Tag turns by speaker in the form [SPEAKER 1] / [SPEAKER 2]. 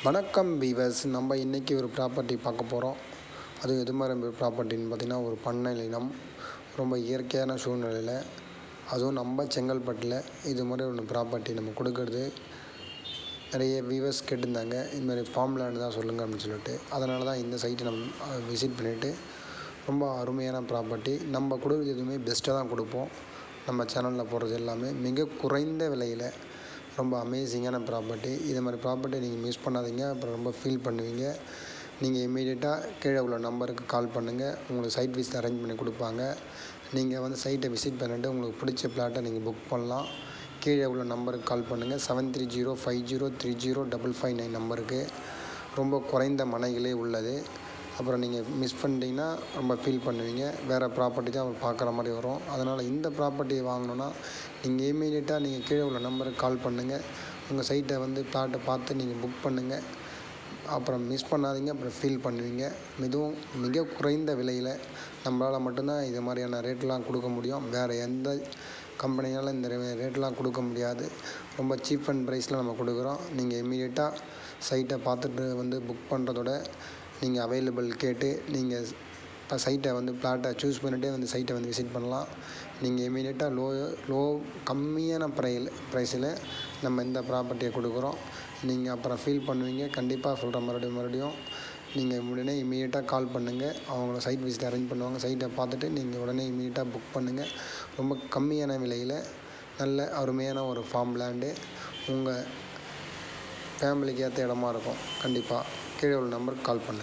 [SPEAKER 1] வணக்கம் வீவர்ஸ். நம்ம இன்றைக்கி ஒரு ப்ராப்பர்ட்டி பார்க்க போகிறோம். அதுவும் எது மாதிரி ப்ராப்பர்ட்டின்னு பார்த்திங்கன்னா, ஒரு பண்ணை நிலம், ரொம்ப இயற்கையான சூழ்நிலையில், அதுவும் நம்ம செங்கல்பட்டில் இது மாதிரி ஒன்று ப்ராப்பர்ட்டி நம்ம கொடுக்கறது. நிறைய வீவர்ஸ் கேட்டிருந்தாங்க, இதுமாதிரி ஃபார்ம் லேண்டு தான் சொல்லுங்கள் அப்படின்னு சொல்லிட்டு. அதனால தான் இந்த சைட்டை நம்ம விசிட் பண்ணிவிட்டு, ரொம்ப அருமையான ப்ராப்பர்ட்டி. நம்ம கொடுக்குறது எதுவுமே பெஸ்ட்டாக தான் கொடுப்போம். நம்ம சேனலில் போடுறது எல்லாமே மிக குறைந்த விலையில் ரொம்ப அமேசிங்கான ப்ராப்பர்ட்டி. இது மாதிரி ப்ராப்பர்ட்டி நீங்கள் மிஸ் பண்ணாதீங்க, அப்புறம் ரொம்ப ஃபீல் பண்ணுவீங்க. நீங்கள் இமீடியட்டாக கீழே உள்ள நம்பருக்கு கால் பண்ணுங்கள். உங்களுக்கு சைட் விசிட் அரேஞ்ச் பண்ணி கொடுப்பாங்க. நீங்கள் வந்து சைட்டை விசிட் பண்ணிவிட்டு உங்களுக்கு பிடிச்ச பிளாட்டை நீங்கள் புக் பண்ணலாம். கீழே உள்ள நம்பருக்கு கால் பண்ணுங்கள். 7305030559 நம்பருக்கு. ரொம்ப குறைந்த மனைகளே உள்ளது. அப்புறம் நீங்கள் மிஸ் பண்ணிட்டீங்கன்னா ரொம்ப ஃபீல் பண்ணுவீங்க. வேறு ப்ராப்பர்ட்டி தான் பார்க்குற மாதிரி வரும். அதனால் இந்த ப்ராப்பர்ட்டியை வாங்கணுன்னா நீங்கள் இமீடியட்டாக நீங்கள் கீழே உள்ள நம்பருக்கு கால் பண்ணுங்கள். உங்கள் சைட்டை வந்து பிளாட்டை பார்த்து நீங்கள் புக் பண்ணுங்கள். அப்புறம் மிஸ் பண்ணாதீங்க, அப்புறம் ஃபீல் பண்ணுவீங்க. மிக குறைந்த விலையில் நம்மளால் மட்டும்தான் இது மாதிரியான ரேட்லாம் கொடுக்க முடியும். வேறு எந்த கம்பெனியால் இந்த ரேட்லாம் கொடுக்க முடியாது. ரொம்ப சீப் அண்ட் ப்ரைஸில் நம்ம கொடுக்குறோம். நீங்கள் இமீடியட்டாக சைட்டை பார்த்துட்டு வந்து புக் பண்ணுறதோட நீங்கள் அவைலபிள் கேட்டு நீங்கள் இப்போ சைட்டை வந்து பிளாட்டை சூஸ் பண்ணிகிட்டே வந்து சைட்டை வந்து விசிட் பண்ணலாம். நீங்கள் இமீடியட்டாக கம்மியான ப்ரைஸில் நம்ம இந்த ப்ராப்பர்ட்டியை கொடுக்குறோம். நீங்கள் அப்புறம் ஃபீல் பண்ணுவீங்க. கண்டிப்பாக சொல்கிறேன், மறுபடியும் நீங்கள் உடனே இமீடியட்டாக கால் பண்ணுங்கள். அவங்கள சைட் விசிட் அரேஞ்ச் பண்ணுவாங்க. சைட்டை பார்த்துட்டு நீங்கள் உடனே இமீடியட்டாக புக் பண்ணுங்கள். ரொம்ப கம்மியான விலையில் நல்ல அருமையான ஒரு ஃபார்ம் லேண்டு, உங்கள் ஃபேமிலிக்கு ஏற்ற இடமா இருக்கும். கண்டிப்பாக கீழே உள்ள நம்பருக்கு கால் பண்ணுங்கள்.